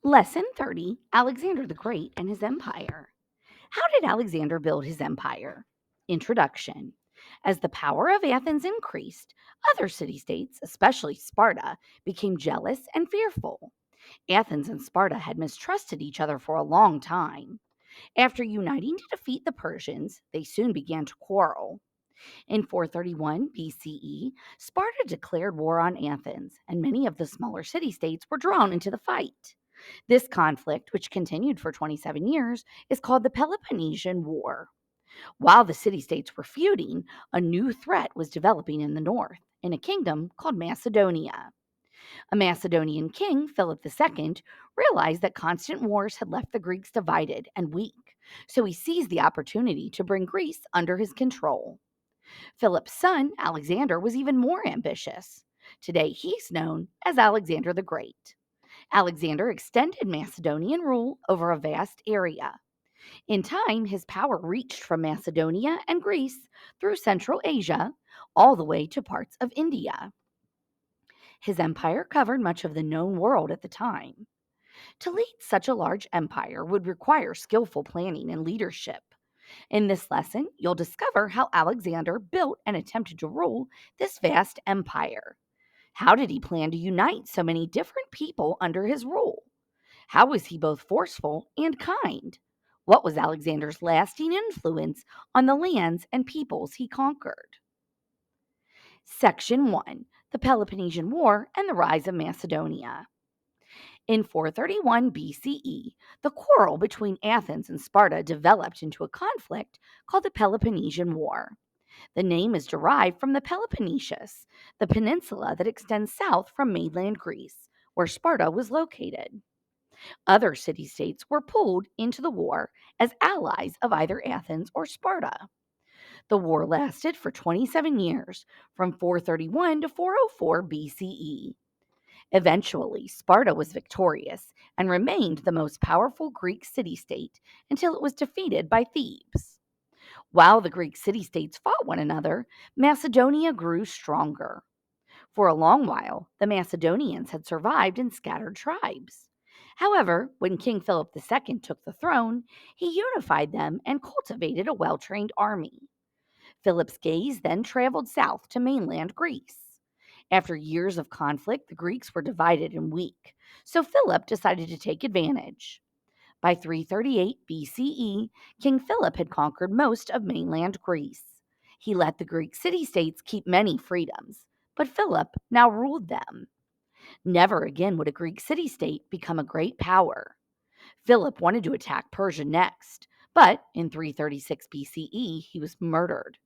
Lesson 30: Alexander the Great and his Empire. How did Alexander build his empire? Introduction. As the power of Athens increased, other city states, especially Sparta, became jealous and fearful. Athens and Sparta had mistrusted each other for a long time. After uniting to defeat the Persians, they soon began to quarrel. In 431 BCE, Sparta declared war on Athens, and many of the smaller city states were drawn into the fight. This conflict, which continued for 27 years, is called the Peloponnesian War. While the city states were feuding, a new threat was developing in the north, in a kingdom called Macedonia. A Macedonian king, Philip II, realized that constant wars had left the Greeks divided and weak, so he seized the opportunity to bring Greece under his control. Philip's son, Alexander, was even more ambitious. Today, he's known as Alexander the Great. Alexander extended Macedonian rule over a vast area. In time, his power reached from Macedonia and Greece through Central Asia all the way to parts of India. His empire covered much of the known world at the time. To lead such a large empire would require skillful planning and leadership. In this lesson, you'll discover how Alexander built and attempted to rule this vast empire. How did he plan to unite so many different people under his rule? How was he both forceful and kind? What was Alexander's lasting influence on the lands and peoples he conquered? Section 1: The Peloponnesian War and the Rise of Macedonia. In 431 BCE, the quarrel between Athens and Sparta developed into a conflict called the Peloponnesian War. The name is derived from the Peloponnesus, the peninsula that extends south from mainland Greece, where Sparta was located. Other city states were pulled into the war as allies of either Athens or Sparta. The war lasted for 27 years, from 431 to 404 BCE. Eventually, Sparta was victorious and remained the most powerful Greek city state until it was defeated by Thebes. While the Greek city states fought one another, Macedonia grew stronger. For a long while, the Macedonians had survived in scattered tribes. However, when King Philip II took the throne, he unified them and cultivated a well trained army. Philip's gaze then traveled south to mainland Greece. After years of conflict, the Greeks were divided and weak, so Philip decided to take advantage. By 338 BCE, King Philip had conquered most of mainland Greece. He let the Greek city states keep many freedoms, but Philip now ruled them. Never again would a Greek city state become a great power. Philip wanted to attack Persia next, but in 336 BCE he was murdered.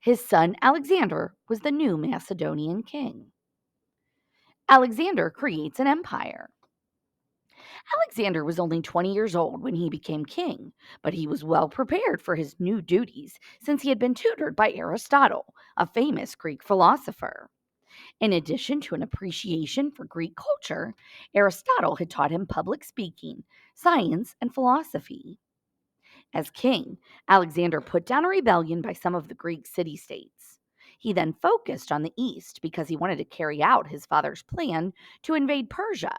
His son Alexander was the new Macedonian king. Alexander creates an empire. Alexander was only 20 years old when he became king, but he was well prepared for his new duties since he had been tutored by Aristotle, a famous Greek philosopher. In addition to an appreciation for Greek culture, Aristotle had taught him public speaking, science, and philosophy. As king, Alexander put down a rebellion by some of the Greek city states. He then focused on the east because he wanted to carry out his father's plan to invade Persia.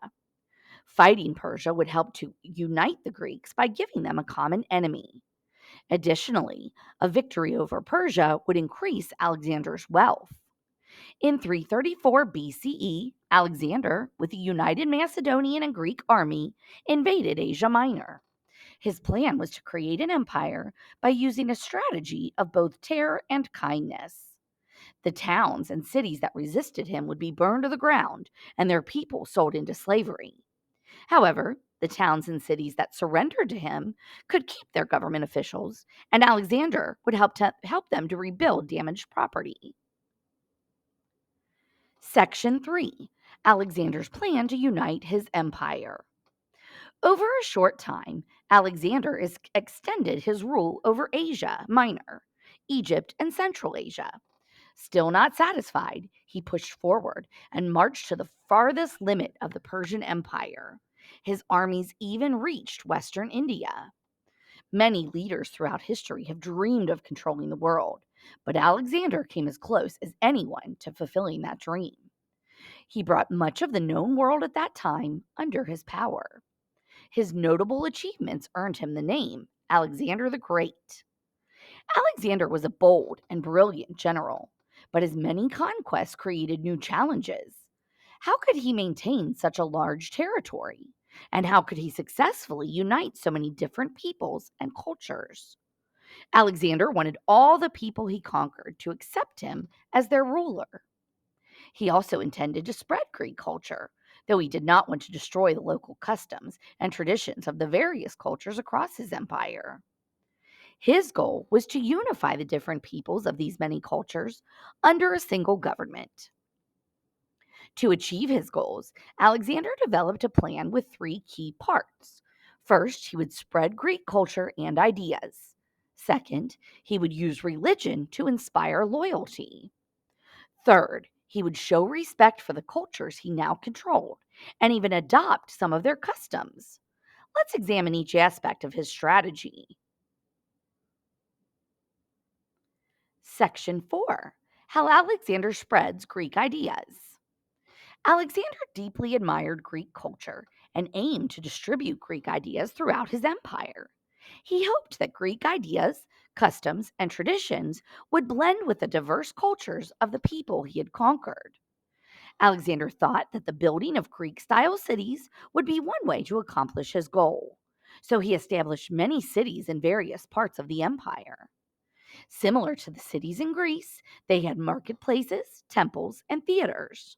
Fighting Persia would help to unite the Greeks by giving them a common enemy. Additionally, a victory over Persia would increase Alexander's wealth. In 334 BCE, Alexander, with a united Macedonian and Greek army, invaded Asia Minor. His plan was to create an empire by using a strategy of both terror and kindness. The towns and cities that resisted him would be burned to the ground and their people sold into slavery. However, the towns and cities that surrendered to him could keep their government officials, and Alexander would help them to rebuild damaged property. Section 3: Alexander's plan to unite his empire. Over a short time, Alexander extended his rule over Asia Minor, Egypt, and Central Asia. Still not satisfied, he pushed forward and marched to the farthest limit of the Persian Empire. His armies even reached Western India. Many leaders throughout history have dreamed of controlling the world, but Alexander came as close as anyone to fulfilling that dream. He brought much of the known world at that time under his power. His notable achievements earned him the name Alexander the Great. Alexander was a bold and brilliant general, but his many conquests created new challenges. How could he maintain such a large territory? And how could he successfully unite so many different peoples and cultures? Alexander wanted all the people he conquered to accept him as their ruler. He also intended to spread Greek culture, though he did not want to destroy the local customs and traditions of the various cultures across his empire. His goal was to unify the different peoples of these many cultures under a single government. To achieve his goals, Alexander developed a plan with three key parts. First, he would spread Greek culture and ideas. Second, he would use religion to inspire loyalty. Third, he would show respect for the cultures he now controlled and even adopt some of their customs. Let's examine each aspect of his strategy. Section 4: How Alexander Spreads Greek Ideas. Alexander deeply admired Greek culture and aimed to distribute Greek ideas throughout his empire. He hoped that Greek ideas, customs, and traditions would blend with the diverse cultures of the people he had conquered. Alexander thought that the building of Greek style cities would be one way to accomplish his goal. So he established many cities in various parts of the empire. Similar to the cities in Greece, they had marketplaces, temples, and theaters.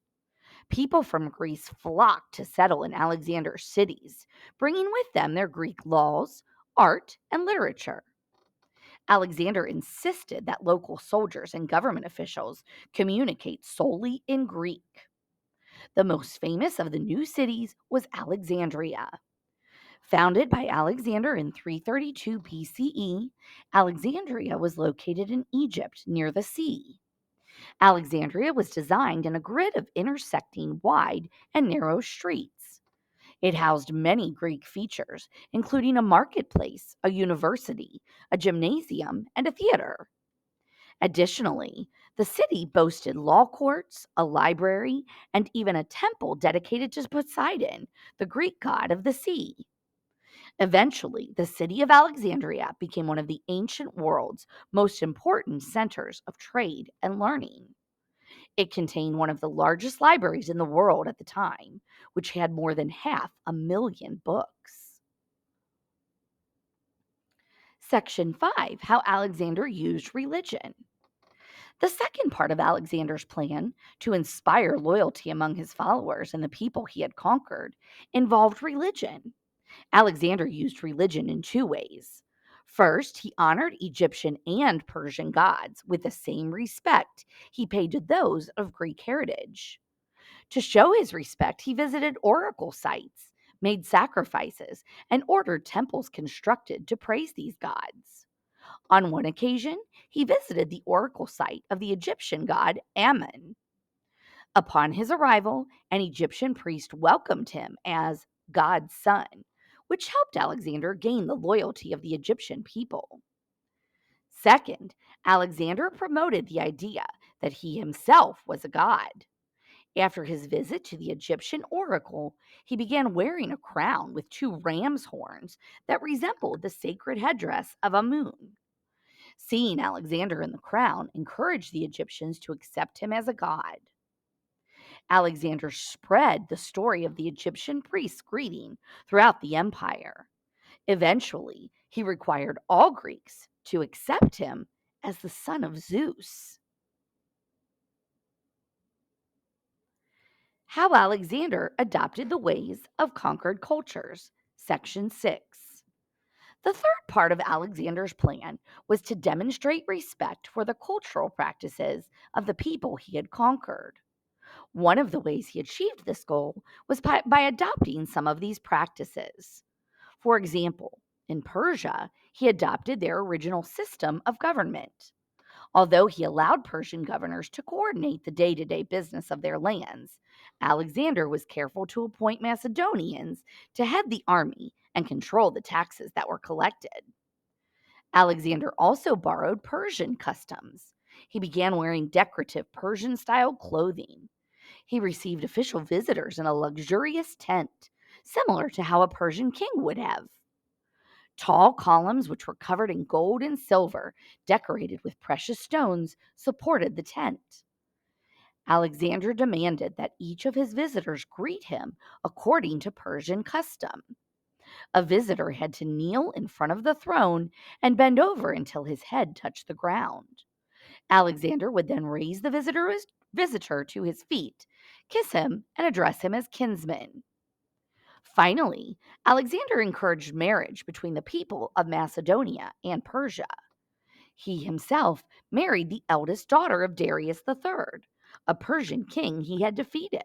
People from Greece flocked to settle in Alexander's cities, bringing with them their Greek laws, art, and literature. Alexander insisted that local soldiers and government officials communicate solely in Greek. The most famous of the new cities was Alexandria. Founded by Alexander in 332 BCE, Alexandria was located in Egypt near the sea. Alexandria was designed in a grid of intersecting wide and narrow streets. It housed many Greek features, including a marketplace, a university, a gymnasium, and a theater. Additionally, the city boasted law courts, a library, and even a temple dedicated to Poseidon, the Greek god of the sea. Eventually, the city of Alexandria became one of the ancient world's most important centers of trade and learning. It contained one of the largest libraries in the world at the time, which had more than 500,000 books. Section 5: How Alexander Used Religion. The second part of Alexander's plan, to inspire loyalty among his followers and the people he had conquered, involved religion. Alexander used religion in two ways. First, he honored Egyptian and Persian gods with the same respect he paid to those of Greek heritage. To show his respect, he visited oracle sites, made sacrifices, and ordered temples constructed to praise these gods. On one occasion, he visited the oracle site of the Egyptian god Ammon. Upon his arrival, an Egyptian priest welcomed him as God's son, which helped Alexander gain the loyalty of the Egyptian people. Second, Alexander promoted the idea that he himself was a god. After his visit to the Egyptian oracle, he began wearing a crown with two ram's horns that resembled the sacred headdress of Amun. Seeing Alexander in the crown encouraged the Egyptians to accept him as a god. Alexander spread the story of the Egyptian priest's greeting throughout the empire. Eventually, he required all Greeks to accept him as the son of Zeus. How Alexander Adopted the Ways of Conquered Cultures. Section 6. The third part of Alexander's plan was to demonstrate respect for the cultural practices of the people he had conquered. One of the ways he achieved this goal was by adopting some of these practices. For example, in Persia, he adopted their original system of government. Although he allowed Persian governors to coordinate the day to day business of their lands, Alexander was careful to appoint Macedonians to head the army and control the taxes that were collected. Alexander also borrowed Persian customs. He began wearing decorative Persian style clothing. He received official visitors in a luxurious tent, similar to how a Persian king would have. Tall columns, which were covered in gold and silver, decorated with precious stones, supported the tent. Alexander demanded that each of his visitors greet him according to Persian custom. A visitor had to kneel in front of the throne and bend over until his head touched the ground. Alexander would then raise the visitor to his feet, kiss him, and address him as kinsman. Finally, Alexander encouraged marriage between the people of Macedonia and Persia. He himself married the eldest daughter of Darius III, a Persian king he had defeated.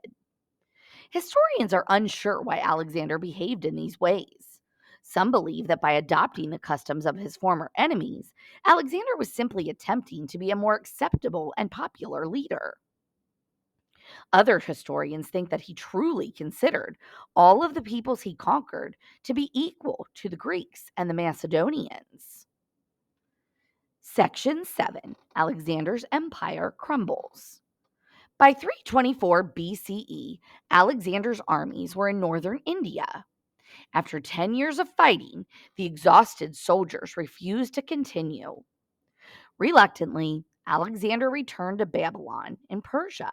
Historians are unsure why Alexander behaved in these ways. Some believe that by adopting the customs of his former enemies, Alexander was simply attempting to be a more acceptable and popular leader. Other historians think that he truly considered all of the peoples he conquered to be equal to the Greeks and the Macedonians. Section 7: Alexander's Empire Crumbles. By 324 BCE, Alexander's armies were in northern India. After 10 years of fighting, the exhausted soldiers refused to continue. Reluctantly, Alexander returned to Babylon in Persia.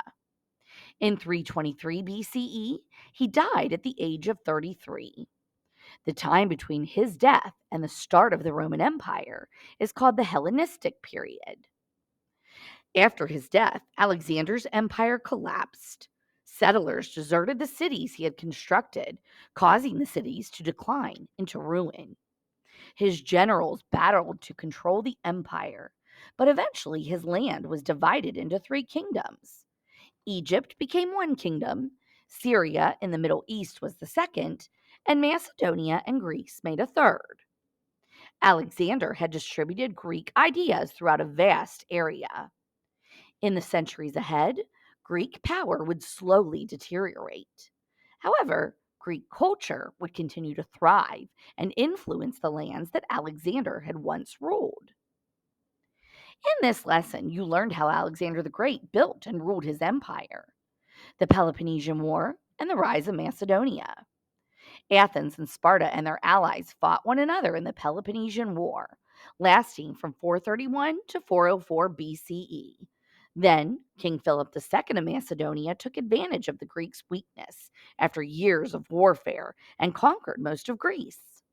In 323 BCE, he died at the age of 33. The time between his death and the start of the Roman Empire is called the Hellenistic period. After his death, Alexander's empire collapsed. Settlers deserted the cities he had constructed, causing the cities to decline into ruin. His generals battled to control the empire, but eventually his land was divided into three kingdoms. Egypt became one kingdom, Syria in the Middle East was the second, and Macedonia and Greece made a third. Alexander had distributed Greek ideas throughout a vast area. In the centuries ahead, Greek power would slowly deteriorate. However, Greek culture would continue to thrive and influence the lands that Alexander had once ruled. In this lesson, you learned how Alexander the Great built and ruled his empire, the Peloponnesian War, and the rise of Macedonia. Athens and Sparta and their allies fought one another in the Peloponnesian War, lasting from 431 to 404 BCE. Then, King Philip II of Macedonia took advantage of the Greeks' weakness after years of warfare and conquered most of Greece.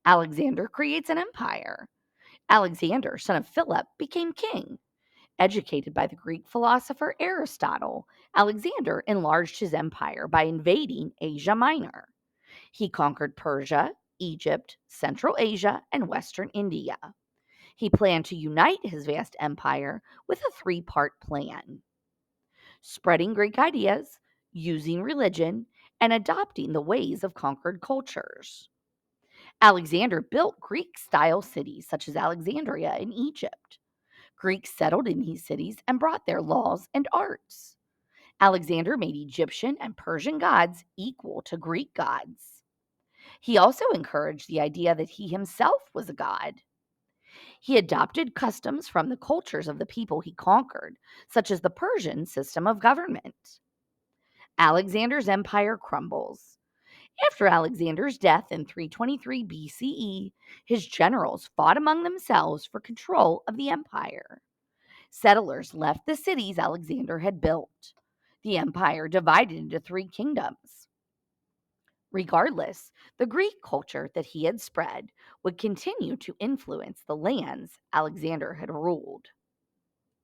Alexander creates an empire. Alexander, son of Philip, became king. Educated by the Greek philosopher Aristotle, Alexander enlarged his empire by invading Asia Minor. He conquered Persia, Egypt, Central Asia, and Western India. He planned to unite his vast empire with a three-part plan: spreading Greek ideas, using religion, and adopting the ways of conquered cultures. Alexander built Greek-style cities such as Alexandria in Egypt. Greeks settled in these cities and brought their laws and arts. Alexander made Egyptian and Persian gods equal to Greek gods. He also encouraged the idea that he himself was a god. He adopted customs from the cultures of the people he conquered, such as the Persian system of government. Alexander's empire crumbles. After Alexander's death in 323 BCE, his generals fought among themselves for control of the empire. Settlers left the cities Alexander had built. The empire divided into three kingdoms. Regardless, the Greek culture that he had spread would continue to influence the lands Alexander had ruled.